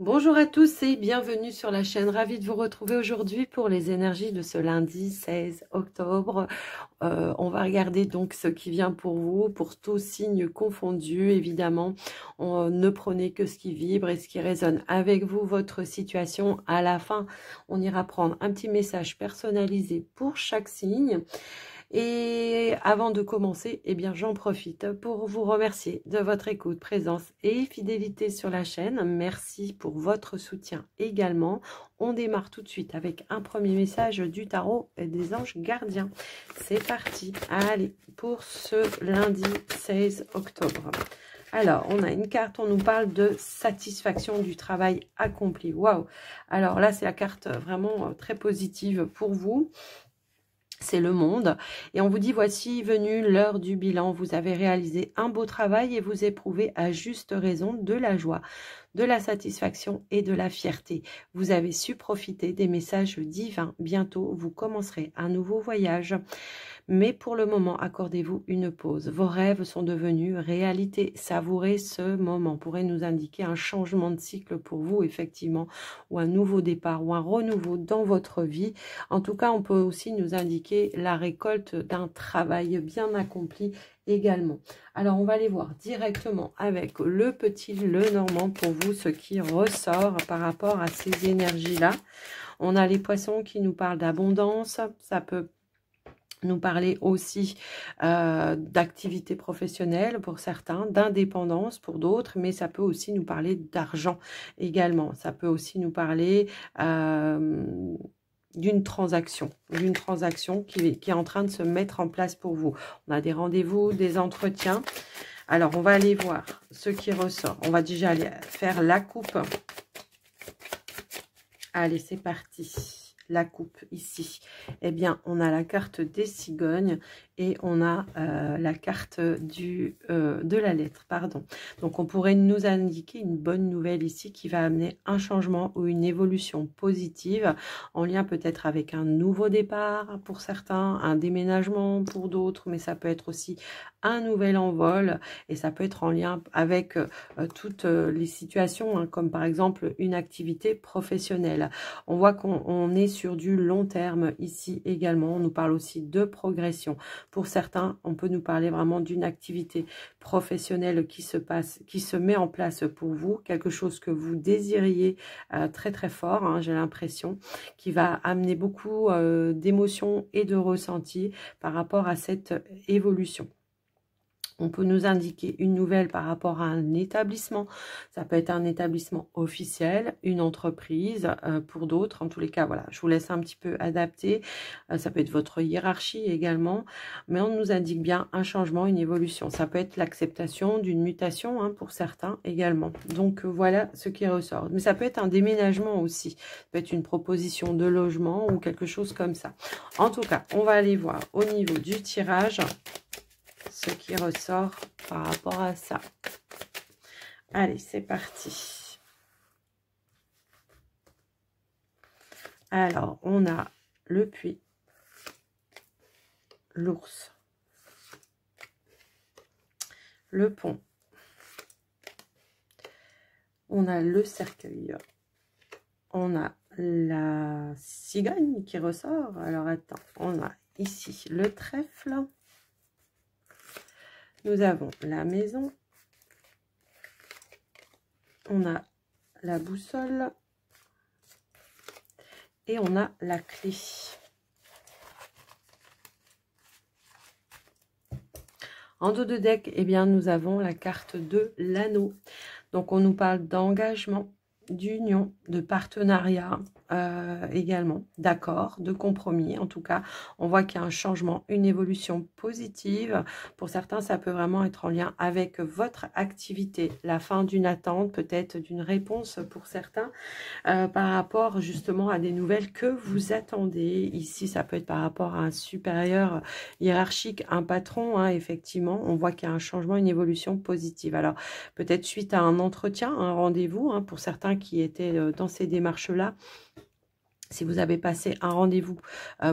Bonjour à tous et bienvenue sur la chaîne. Ravie de vous retrouver aujourd'hui pour les énergies de ce lundi 16 octobre. On va regarder donc ce qui vient pour vous, pour tous signes confondus. Évidemment, ne prenez que ce qui vibre et ce qui résonne avec vous, votre situation. À la fin, on ira prendre un petit message personnalisé pour chaque signe. Et avant de commencer, eh bien, j'en profite pour vous remercier de votre écoute, présence et fidélité sur la chaîne. Merci pour votre soutien également. On démarre tout de suite avec un premier message du tarot et des anges gardiens. C'est parti. Allez, pour ce lundi 16 octobre. Alors, on a une carte, on nous parle de satisfaction du travail accompli. Waouh! Alors là, c'est la carte vraiment très positive pour vous. C'est le monde. Et on vous dit, voici venue l'heure du bilan. Vous avez réalisé un beau travail et vous éprouvez à juste raison de la joie, de la satisfaction et de la fierté. Vous avez su profiter des messages divins. Bientôt, vous commencerez un nouveau voyage. Mais pour le moment, accordez-vous une pause. Vos rêves sont devenus réalité. Savourez ce moment. Pourrait nous indiquer un changement de cycle pour vous, effectivement, ou un nouveau départ, ou un renouveau dans votre vie. En tout cas, on peut aussi nous indiquer la récolte d'un travail bien accompli également. Alors, on va aller voir directement avec le petit Lenormand pour vous, ce qui ressort par rapport à ces énergies-là. On a les poissons qui nous parlent d'abondance. Ça peut nous parler aussi d'activité professionnelle pour certains, d'indépendance pour d'autres, mais ça peut aussi nous parler d'argent également. Ça peut aussi nous parler d'une transaction qui est en train de se mettre en place pour vous. On a des rendez-vous, des entretiens. Alors, on va aller voir ce qui ressort. On va déjà aller faire la coupe. Allez, c'est parti. La coupe ici, eh bien, on a la carte des cigognes et on a la carte de la lettre, pardon. Donc, on pourrait nous indiquer une bonne nouvelle ici qui va amener un changement ou une évolution positive en lien peut-être avec un nouveau départ pour certains, un déménagement pour d'autres, mais ça peut être aussi un nouvel envol et ça peut être en lien avec toutes les situations, hein, comme par exemple une activité professionnelle. On voit qu'on est sur du long terme ici également. On nous parle aussi de progression. Pour certains, on peut nous parler vraiment d'une activité professionnelle qui se met en place pour vous, quelque chose que vous désiriez très très fort, hein, j'ai l'impression, qui va amener beaucoup d'émotions et de ressentis par rapport à cette évolution. On peut nous indiquer une nouvelle par rapport à un établissement. Ça peut être un établissement officiel, une entreprise pour d'autres. En tous les cas, voilà, je vous laisse un petit peu adapter. Ça peut être votre hiérarchie également. Mais on nous indique bien un changement, une évolution. Ça peut être l'acceptation d'une mutation, hein, pour certains également. Donc, voilà ce qui ressort. Mais ça peut être un déménagement aussi. Ça peut être une proposition de logement ou quelque chose comme ça. En tout cas, on va aller voir au niveau du tirage ce qui ressort par rapport à ça. Allez, c'est parti. Alors, on a le puits, l'ours, le pont, on a le cercueil, on a la cigogne qui ressort. Alors, attends, on a ici le trèfle. Nous avons la maison, on a la boussole et on a la clé. En dos de deck, eh bien, nous avons la carte de l'anneau. Donc, on nous parle d'engagement, d'union, de partenariat également, d'accord, de compromis. En tout cas, on voit qu'il y a un changement, une évolution positive. Pour certains, ça peut vraiment être en lien avec votre activité, la fin d'une attente, peut-être d'une réponse pour certains, par rapport justement à des nouvelles que vous attendez. Ici, ça peut être par rapport à un supérieur hiérarchique, un patron, hein, effectivement. On voit qu'il y a un changement, une évolution positive. Alors, peut-être suite à un entretien, un rendez-vous, hein, pour certains qui étaient dans ces démarches-là. Si vous avez passé un rendez-vous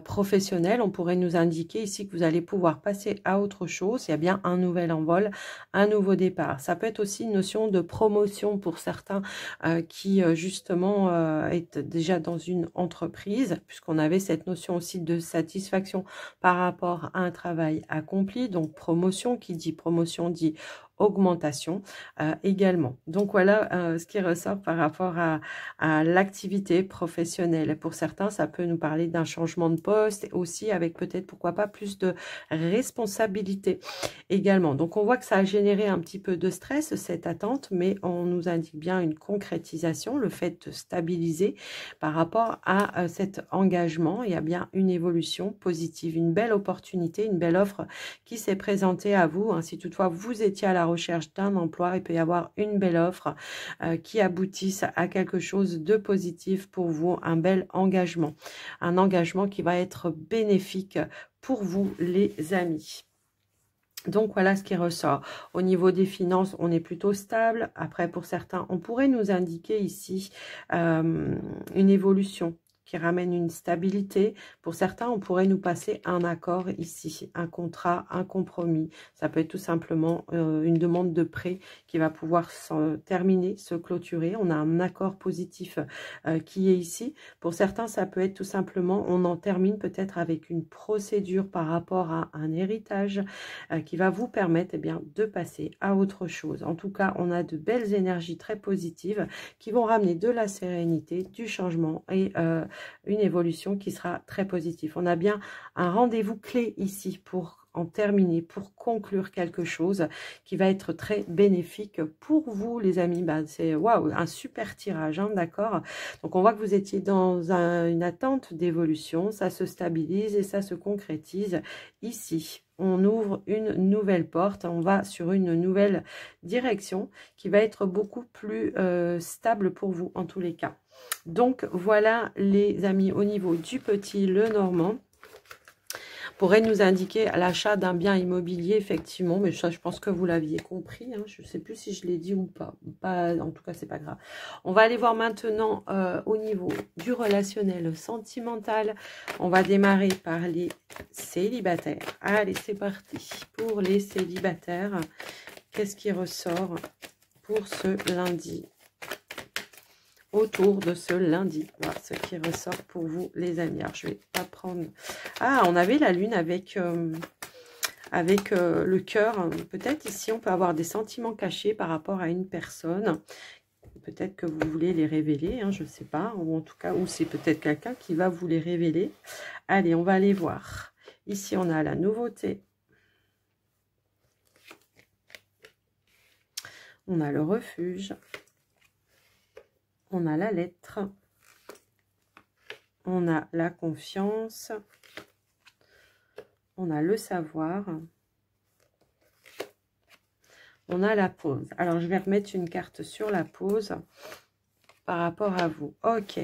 professionnel, on pourrait nous indiquer ici que vous allez pouvoir passer à autre chose. Il y a bien un nouvel envol, un nouveau départ. Ça peut être aussi une notion de promotion pour certains qui justement est déjà dans une entreprise, puisqu'on avait cette notion aussi de satisfaction par rapport à un travail accompli. Donc promotion, qui dit promotion dit augmentation également. Donc voilà ce qui ressort par rapport à l'activité professionnelle. Pour certains, ça peut nous parler d'un changement de poste, aussi avec peut-être, pourquoi pas, plus de responsabilité également. Donc on voit que ça a généré un petit peu de stress, cette attente, mais on nous indique bien une concrétisation, le fait de stabiliser par rapport à cet engagement. Il y a bien une évolution positive, une belle opportunité, une belle offre qui s'est présentée à vous. Si toutefois vous étiez à la recherche d'un emploi, il peut y avoir une belle offre qui aboutisse à quelque chose de positif pour vous, un bel engagement. Un engagement qui va être bénéfique pour vous, les amis. Donc, voilà ce qui ressort. Au niveau des finances, on est plutôt stable. Après, pour certains, on pourrait nous indiquer ici une évolution qui ramène une stabilité. Pour certains, on pourrait nous passer un accord ici, un contrat, un compromis. Ça peut être tout simplement une demande de prêt qui va pouvoir se terminer, se clôturer. On a un accord positif qui est ici. Pour certains, ça peut être tout simplement, on en termine peut-être avec une procédure par rapport à un héritage qui va vous permettre bien, de passer à autre chose. En tout cas, on a de belles énergies très positives qui vont ramener de la sérénité, du changement et une évolution qui sera très positive. On a bien un rendez-vous clé ici pour en terminer, pour conclure quelque chose qui va être très bénéfique pour vous, les amis. C'est waouh, un super tirage, hein, d'accord. Donc, on voit que vous étiez dans une attente d'évolution. Ça se stabilise et ça se concrétise ici. On ouvre une nouvelle porte, on va sur une nouvelle direction qui va être beaucoup plus stable pour vous en tous les cas. Donc voilà les amis, au niveau du petit Lenormand, pourrait nous indiquer l'achat d'un bien immobilier, effectivement, mais ça, je pense que vous l'aviez compris, hein. Je ne sais plus si je l'ai dit ou pas. En tout cas, c'est pas grave. On va aller voir maintenant au niveau du relationnel sentimental. On va démarrer par les célibataires. Allez, c'est parti. Pour les célibataires, qu'est-ce qui ressort pour ce lundi? Autour de ce lundi, voilà ce qui ressort pour vous, les amis. Alors, je vais pas prendre... Ah, on avait la lune avec le cœur. Peut-être ici, on peut avoir des sentiments cachés par rapport à une personne. Peut-être que vous voulez les révéler, hein, je ne sais pas. Ou en tout cas, ou c'est peut-être quelqu'un qui va vous les révéler. Allez, on va aller voir. Ici, on a la nouveauté. On a le refuge. On a la lettre, on a la confiance, on a le savoir, on a la pause. Alors, je vais remettre une carte sur la pause par rapport à vous. Ok.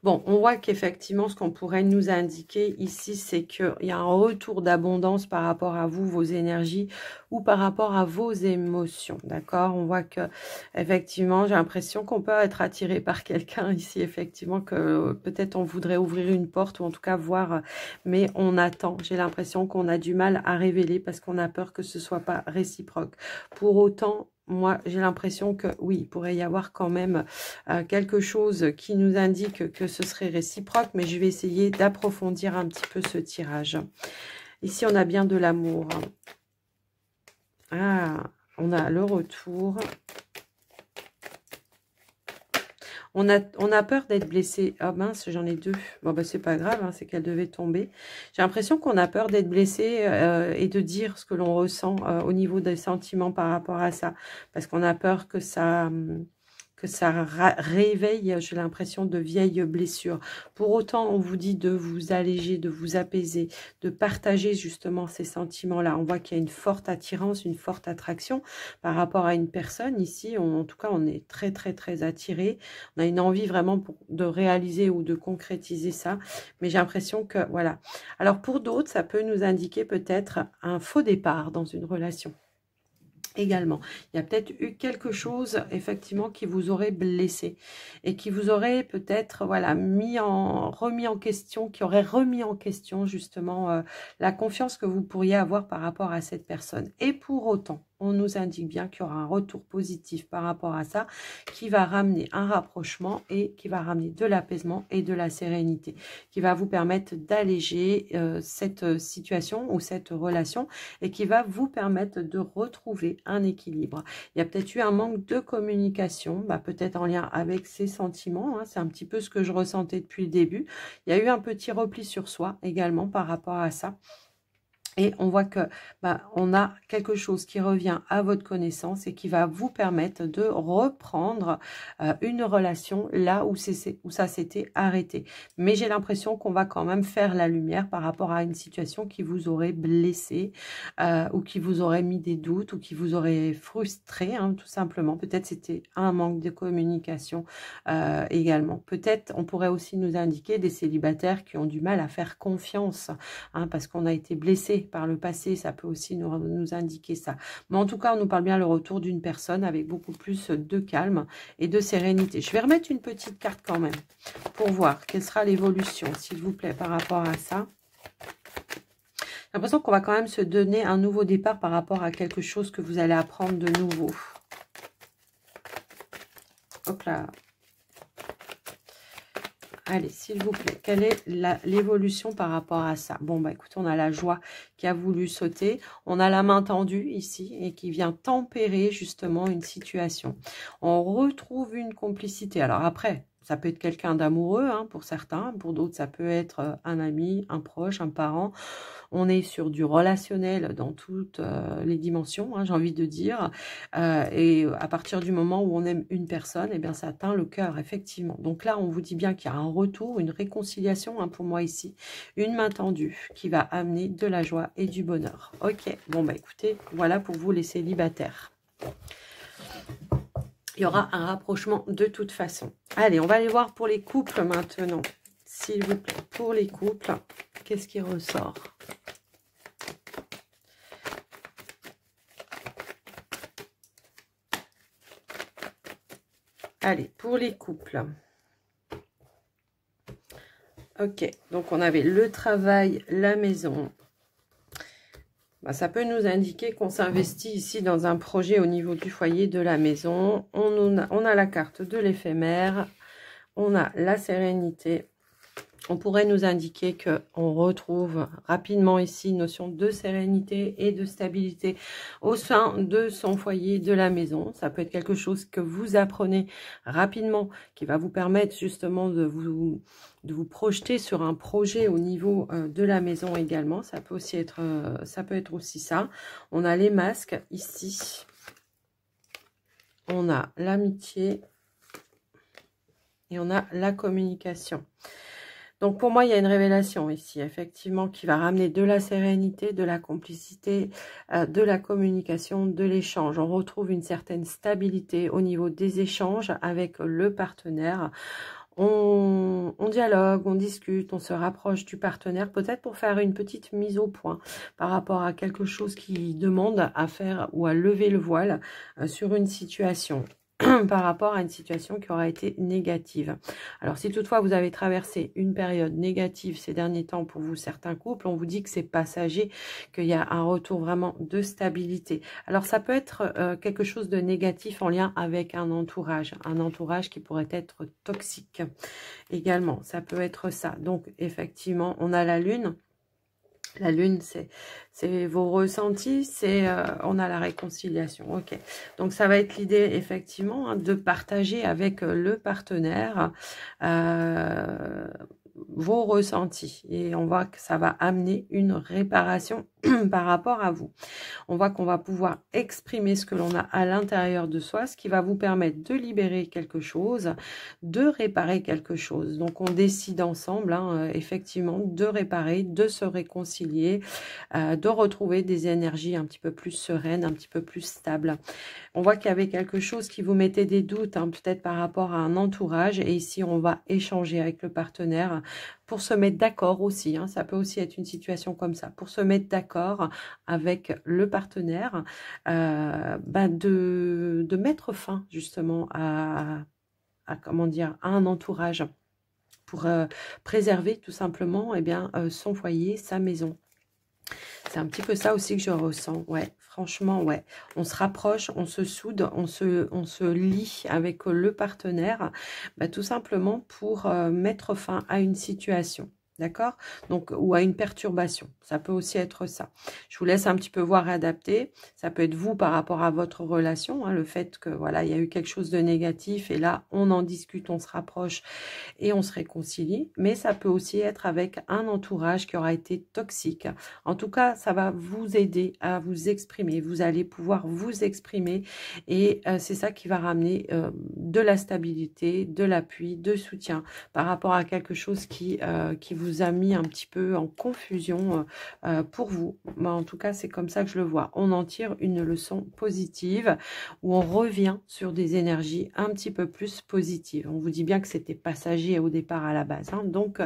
Bon, on voit qu'effectivement, ce qu'on pourrait nous indiquer ici, c'est qu'il y a un retour d'abondance par rapport à vous, vos énergies, ou par rapport à vos émotions, d'accord? On voit que, effectivement, j'ai l'impression qu'on peut être attiré par quelqu'un ici, effectivement, que peut-être on voudrait ouvrir une porte, ou en tout cas voir, mais on attend. J'ai l'impression qu'on a du mal à révéler parce qu'on a peur que ce soit pas réciproque. Pour autant, moi, j'ai l'impression que oui, il pourrait y avoir quand même quelque chose qui nous indique que ce serait réciproque, mais je vais essayer d'approfondir un petit peu ce tirage. Ici, on a bien de l'amour. Ah, on a le retour. On a peur d'être blessé. Ah mince, j'en ai deux. Bon, bah, c'est pas grave, hein, c'est qu'elle devait tomber. J'ai l'impression qu'on a peur d'être blessé et de dire ce que l'on ressent au niveau des sentiments par rapport à ça. Parce qu'on a peur que ça réveille, j'ai l'impression, de vieilles blessures. Pour autant, on vous dit de vous alléger, de vous apaiser, de partager justement ces sentiments-là. On voit qu'il y a une forte attirance, une forte attraction par rapport à une personne. Ici, en tout cas, on est très, très, très attiré. On a une envie vraiment de réaliser ou de concrétiser ça. Mais j'ai l'impression que, voilà. Alors, pour d'autres, ça peut nous indiquer peut-être un faux départ dans une relation. également. Il y a peut-être eu quelque chose, effectivement, qui vous aurait blessé et qui vous aurait peut-être, voilà, remis en question, qui aurait remis en question, justement, la confiance que vous pourriez avoir par rapport à cette personne. Et pour autant, on nous indique bien qu'il y aura un retour positif par rapport à ça, qui va ramener un rapprochement et qui va ramener de l'apaisement et de la sérénité, qui va vous permettre d'alléger cette situation ou cette relation et qui va vous permettre de retrouver un équilibre. Il y a peut-être eu un manque de communication, peut-être en lien avec ses sentiments, hein, c'est un petit peu ce que je ressentais depuis le début. Il y a eu un petit repli sur soi également par rapport à ça. Et on voit que on a quelque chose qui revient à votre connaissance et qui va vous permettre de reprendre une relation là où ça s'était arrêté. Mais j'ai l'impression qu'on va quand même faire la lumière par rapport à une situation qui vous aurait blessé ou qui vous aurait mis des doutes ou qui vous aurait frustré, hein, tout simplement. Peut-être c'était un manque de communication également. Peut-être on pourrait aussi nous indiquer des célibataires qui ont du mal à faire confiance, hein, parce qu'on a été blessé par le passé, ça peut aussi nous indiquer ça. Mais en tout cas, on nous parle bien le retour d'une personne avec beaucoup plus de calme et de sérénité. Je vais remettre une petite carte quand même pour voir quelle sera l'évolution, s'il vous plaît, par rapport à ça. J'ai l'impression qu'on va quand même se donner un nouveau départ par rapport à quelque chose que vous allez apprendre de nouveau. Hop là. Allez, s'il vous plaît, quelle est l'évolution par rapport à ça? Bon, écoutez, on a la joie qui a voulu sauter. On a la main tendue ici et qui vient tempérer justement une situation. On retrouve une complicité. Alors après, ça peut être quelqu'un d'amoureux, hein, pour certains. Pour d'autres, ça peut être un ami, un proche, un parent. On est sur du relationnel dans toutes les dimensions, hein, j'ai envie de dire. Et à partir du moment où on aime une personne, eh bien, ça atteint le cœur, effectivement. Donc là, on vous dit bien qu'il y a un retour, une réconciliation, hein, pour moi ici. Une main tendue qui va amener de la joie et du bonheur. Ok, bon, écoutez, voilà pour vous les célibataires. Il y aura un rapprochement de toute façon. Allez, on va aller voir pour les couples maintenant. S'il vous plaît, pour les couples, qu'est-ce qui ressort ? Allez, pour les couples. Ok, donc on avait le travail, la maison. Ça peut nous indiquer qu'on s'investit ici dans un projet au niveau du foyer, de la maison. On a la carte de l'éphémère, on a la sérénité. On pourrait nous indiquer qu'on retrouve rapidement ici une notion de sérénité et de stabilité au sein de son foyer, de la maison. Ça peut être quelque chose que vous apprenez rapidement, qui va vous permettre justement de vous projeter sur un projet au niveau de la maison également. Ça peut aussi être, aussi ça. On a les masques ici. On a l'amitié et on a la communication. Donc, pour moi, il y a une révélation ici, effectivement, qui va ramener de la sérénité, de la complicité, de la communication, de l'échange. On retrouve une certaine stabilité au niveau des échanges avec le partenaire. On dialogue, on discute, on se rapproche du partenaire, peut-être pour faire une petite mise au point par rapport à quelque chose qui demande à faire ou à lever le voile sur une situation. Par rapport à une situation qui aura été négative. Alors, si toutefois vous avez traversé une période négative ces derniers temps pour vous, certains couples, on vous dit que c'est passager, qu'il y a un retour vraiment de stabilité. Alors, ça peut être quelque chose de négatif en lien avec un entourage qui pourrait être toxique également. Ça peut être ça. Donc, effectivement, on a la lune. La lune, c'est vos ressentis, on a la réconciliation. Ok, donc ça va être l'idée effectivement, hein, de partager avec le partenaire vos ressentis. Et on voit que ça va amener une réparation par rapport à vous. On voit qu'on va pouvoir exprimer ce que l'on a à l'intérieur de soi, ce qui va vous permettre de libérer quelque chose, de réparer quelque chose. Donc, on décide ensemble, hein, effectivement, de réparer, de se réconcilier, de retrouver des énergies un petit peu plus sereines, un petit peu plus stables. On voit qu'il y avait quelque chose qui vous mettait des doutes, hein, peut-être par rapport à un entourage. Et ici, on va échanger avec le partenaire pour se mettre d'accord aussi, hein, ça peut aussi être une situation comme ça, pour se mettre d'accord avec le partenaire, de mettre fin justement comment dire, à un entourage pour préserver tout simplement eh bien, son foyer, sa maison. C'est un petit peu ça aussi que je ressens, ouais, franchement, ouais. On se rapproche, on se soude, on se lie avec le partenaire, tout simplement pour mettre fin à une situation. D'accord? Donc, ou à une perturbation. Ça peut aussi être ça. Je vous laisse un petit peu voir et adapter. Ça peut être vous par rapport à votre relation, hein, le fait que, voilà, il y a eu quelque chose de négatif et là, on en discute, on se rapproche et on se réconcilie. Mais ça peut aussi être avec un entourage qui aura été toxique. En tout cas, ça va vous aider à vous exprimer. Vous allez pouvoir vous exprimer et c'est ça qui va ramener de la stabilité, de l'appui, de soutien par rapport à quelque chose qui vous a mis un petit peu en confusion pour vous. Mais en tout cas, c'est comme ça que je le vois. On en tire une leçon positive où on revient sur des énergies un petit peu plus positives. On vous dit bien que c'était passager au départ à la base, hein. Donc,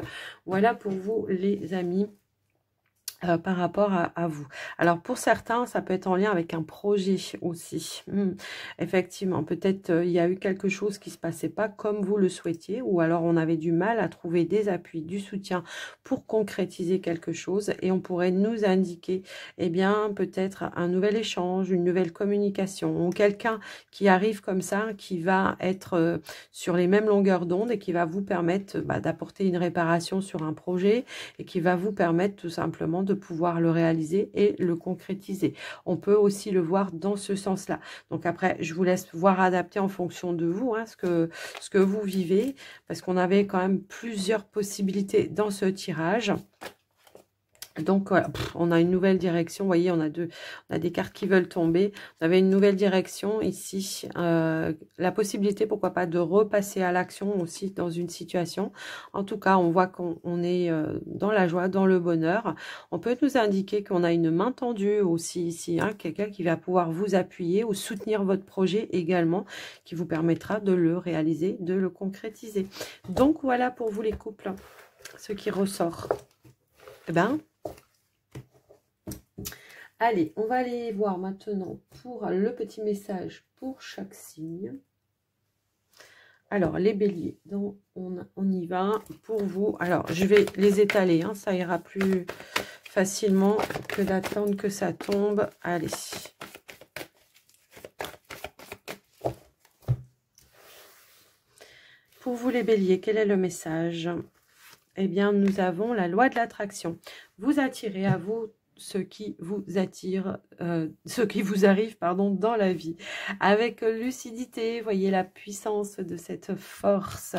voilà pour vous les amis. Par rapport à vous. Alors pour certains, ça peut être en lien avec un projet aussi. Effectivement, peut-être il y a eu quelque chose qui se passait pas comme vous le souhaitiez, ou alors on avait du mal à trouver des appuis, du soutien pour concrétiser quelque chose, et on pourrait nous indiquer, eh bien, peut-être un nouvel échange, une nouvelle communication, ou quelqu'un qui arrive comme ça, qui va être sur les mêmes longueurs d'onde et qui va vous permettre d'apporter une réparation sur un projet et qui va vous permettre tout simplement de pouvoir le réaliser et le concrétiser. On peut aussi le voir dans ce sens-là. Donc après, je vous laisse voir adapter en fonction de vous, hein, ce que vous vivez, parce qu'on avait quand même plusieurs possibilités dans ce tirage. Donc voilà, on a une nouvelle direction, vous voyez, on a des cartes qui veulent tomber. On avait une nouvelle direction ici, la possibilité, pourquoi pas, de repasser à l'action aussi dans une situation. En tout cas, on voit qu'on est dans la joie, dans le bonheur. On peut nous indiquer qu'on a une main tendue aussi ici, hein, quelqu'un qui va pouvoir vous appuyer ou soutenir votre projet également, qui vous permettra de le réaliser, de le concrétiser. Donc voilà pour vous les couples, ce qui ressort. Eh ben, allez, on va aller voir maintenant pour le petit message pour chaque signe. Alors, les béliers, donc on y va pour vous. Alors, je vais les étaler, hein, ça ira plus facilement que d'attendre que ça tombe. Allez. Pour vous les béliers, quel est le message? Eh bien, nous avons la loi de l'attraction. Vous attirez à vous ce qui vous attire, ce qui vous arrive, pardon, dans la vie. Avec lucidité, voyez la puissance de cette force.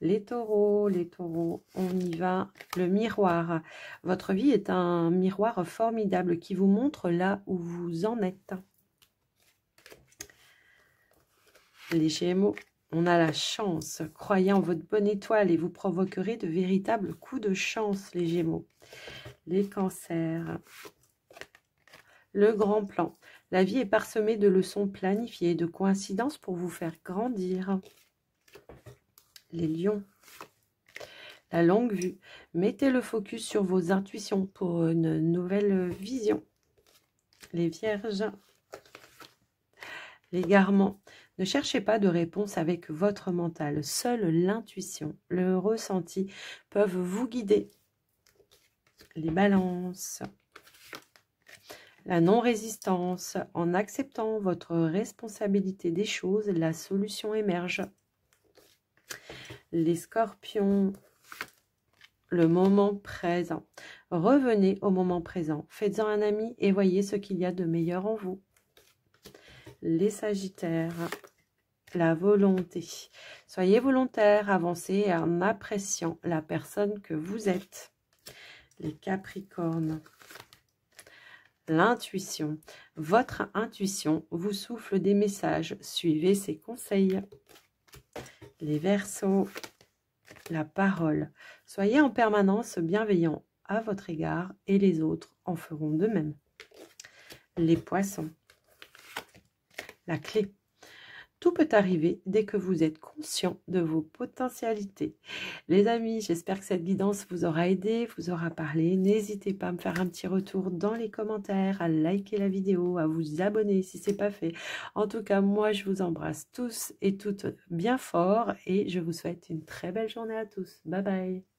Les taureaux, on y va. Le miroir. Votre vie est un miroir formidable qui vous montre là où vous en êtes. Les Gémeaux. On a la chance. Croyez en votre bonne étoile et vous provoquerez de véritables coups de chance, les Gémeaux. Les Cancers. Le grand plan. La vie est parsemée de leçons planifiées, de coïncidences pour vous faire grandir. Les Lions. La longue vue. Mettez le focus sur vos intuitions pour une nouvelle vision. Les Vierges. L'égarement. Ne cherchez pas de réponse avec votre mental. Seule l'intuition, le ressenti peuvent vous guider. Les balances. La non-résistance. En acceptant votre responsabilité des choses, la solution émerge. Les scorpions. Le moment présent. Revenez au moment présent. Faites-en un ami et voyez ce qu'il y a de meilleur en vous. Les sagittaires. La volonté. Soyez volontaire, avancez en appréciant la personne que vous êtes. Les Capricornes. L'intuition. Votre intuition vous souffle des messages. Suivez ses conseils. Les Verseaux. La parole. Soyez en permanence bienveillant à votre égard et les autres en feront de même. Les Poissons. La clé. tout peut arriver dès que vous êtes conscient de vos potentialités. Les amis, j'espère que cette guidance vous aura aidé, vous aura parlé. N'hésitez pas à me faire un petit retour dans les commentaires, à liker la vidéo, à vous abonner si ce n'est pas fait. En tout cas, moi, je vous embrasse tous et toutes bien fort et je vous souhaite une très belle journée à tous. Bye bye.